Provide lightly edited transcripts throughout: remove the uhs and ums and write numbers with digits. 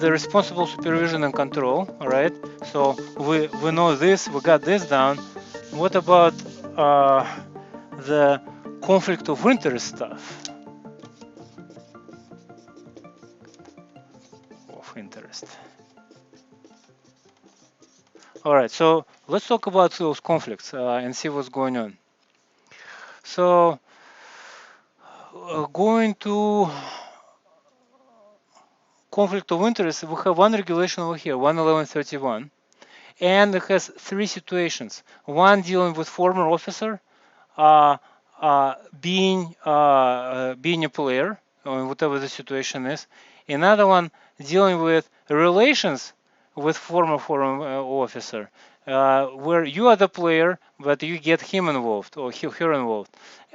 The responsible supervision and control, all right? So we know this, we got this down. What about the conflict of interest stuff? Of interest. All right, so let's talk about those conflicts and see what's going on. So going to conflict of interest, we have one regulation over here, 11131, and it has three situations. One dealing with former officer being a player, whatever the situation is. Another one dealing with relations with former officer, where you are the player, but you get him involved or her involved,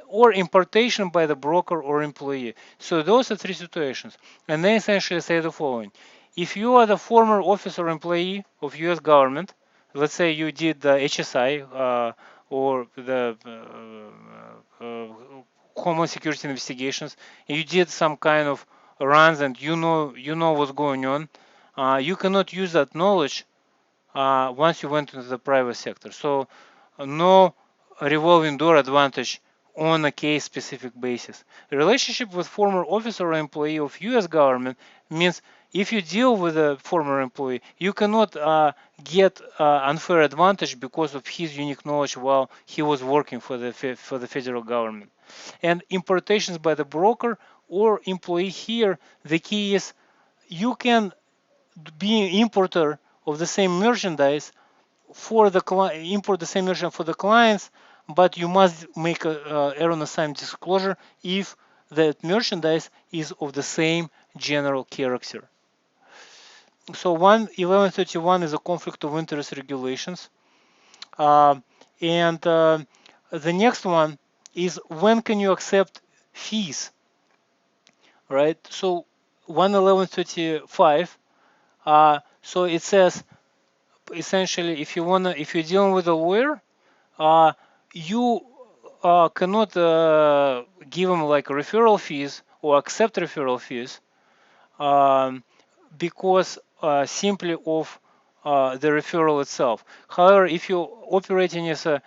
or importation by the broker or employee. So those are three situations, and they essentially say the following: if you are the former officer or employee of U.S. government, let's say you did the HSI or the Homeland Security investigations, you did some kind of runs, and you know what's going on. You cannot use that knowledge once you went into the private sector. So no revolving door advantage on a case-specific basis. The relationship with former officer or employee of U.S. government means if you deal with a former employee, you cannot get unfair advantage because of his unique knowledge while he was working for the federal government. And importations by the broker or employee here, the key is you can be an importer of the same merchandise for the import the same merchandise for the clients, but you must make a error assignment disclosure if that merchandise is of the same general character. So 1131 is a conflict of interest regulations. And the next one is when can you accept fees, right? So 11135, so it says essentially if you're dealing with a lawyer, you cannot give them like referral fees or accept referral fees because simply of the referral itself. However, if you're operating as a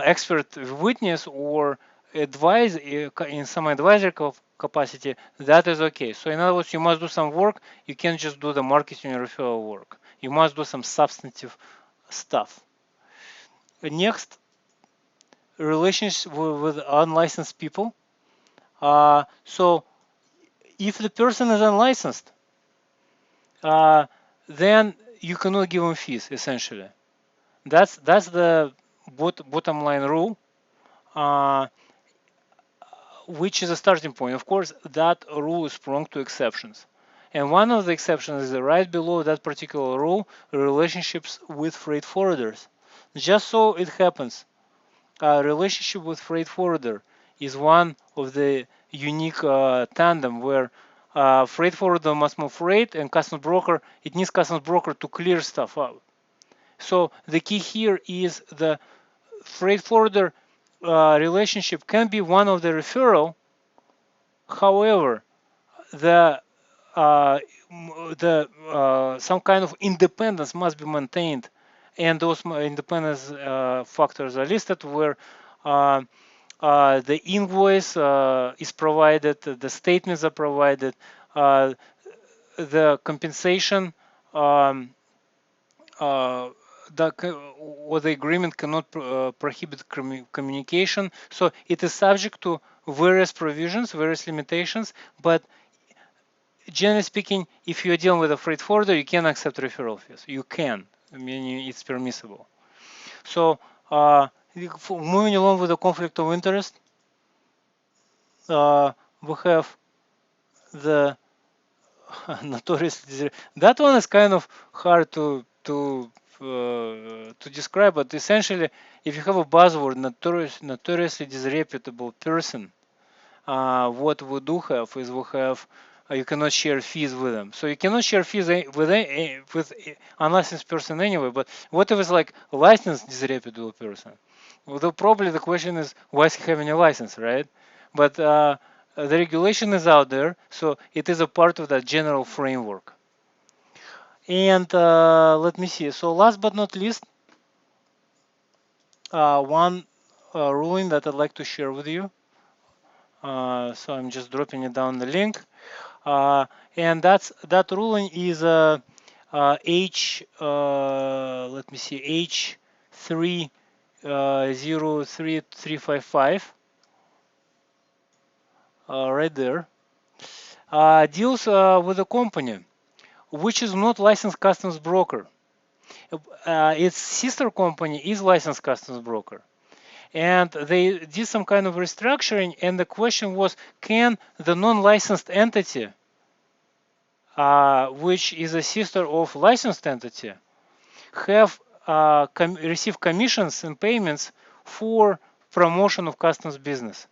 expert witness or advise in some advisory capacity, that is okay. So in other words, you must do some work. You can't just do the marketing and referral work. You must do some substantive stuff. Next, relations with unlicensed people. So if the person is unlicensed, then you cannot give them fees. Essentially, that's the bottom line rule, which is a starting point. Of course, that rule is prone to exceptions, and one of the exceptions is right below that particular rule: relationships with freight forwarders. Just so it happens, a relationship with freight forwarder is one of the unique tandem where freight forwarder must move freight and customs broker, it needs customs broker to clear stuff out. So the key here is the freight forwarder relationship can be one of the referral. However, the some kind of independence must be maintained, and those independence factors are listed where the invoice is provided, the statements are provided, the compensation or the agreement cannot prohibit communication. So it is subject to various provisions, various limitations, but generally speaking, if you're dealing with a freight forwarder, you can accept referral fees. You can. I mean, it's permissible. So moving along with the conflict of interest, we have the notorious. That one is kind of hard to describe, but essentially, if you have a buzzword, notoriously disreputable person, what we do have is we have you cannot share fees with them. So you cannot share fees with unlicensed person anyway. But what if it's like a licensed disreputable person? Well, probably the question is why is he having a license, right? But the regulation is out there, so it is a part of that general framework. And let me see. So last but not least, one ruling that I'd like to share with you. So I'm just dropping it down the link. And that ruling is H. Let me see, H30353, right there. Deals with a company which is not licensed customs broker. Its sister company is licensed customs broker. And they did some kind of restructuring, and the question was, can the non-licensed entity, which is a sister of licensed entity, have receive commissions and payments for promotion of customs business?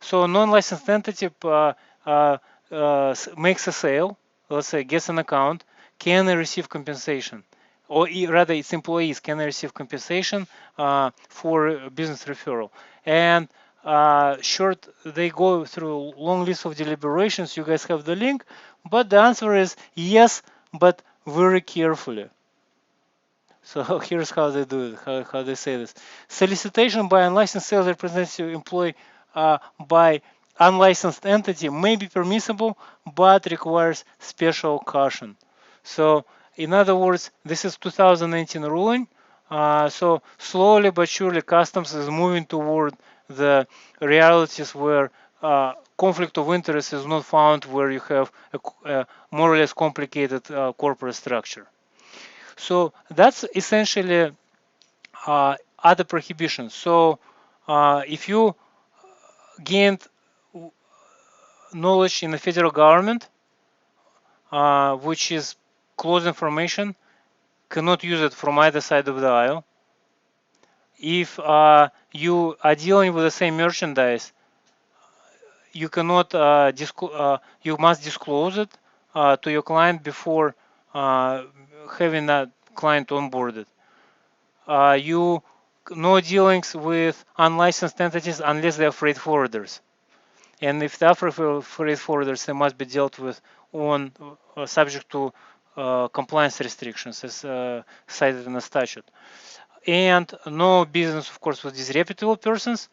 So a non-licensed entity makes a sale, let's say gets an account, can they receive compensation? Or rather its employees can receive compensation for business referral. And they go through a long list of deliberations. You guys have the link, but the answer is yes, but very carefully. So here's how they do it, how they say this. Solicitation by unlicensed sales representative employee by unlicensed entity may be permissible, but requires special caution. So in other words, this is 2019 ruling. So slowly but surely customs is moving toward the realities where conflict of interest is not found where you have a more or less complicated corporate structure. So that's essentially other prohibitions. So if you gained knowledge in the federal government, which is closed information, cannot use it from either side of the aisle. If you are dealing with the same merchandise, you cannot you must disclose it to your client before having that client onboarded. No dealings with unlicensed entities unless they are freight forwarders. And if they are freight forwarders, they must be dealt with on subject to compliance restrictions as cited in the statute. And no business, of course, with disreputable persons,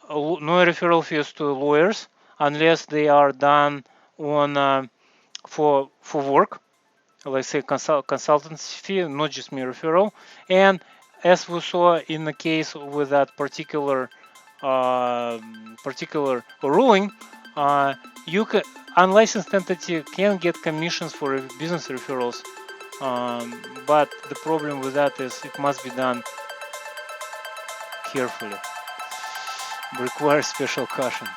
no referral fees to lawyers unless they are done on for work, like say consultancy fee, not just mere referral. And as we saw in the case with that particular ruling, unlicensed entity can get commissions for business referrals, but the problem with that is it must be done carefully. Requires special caution.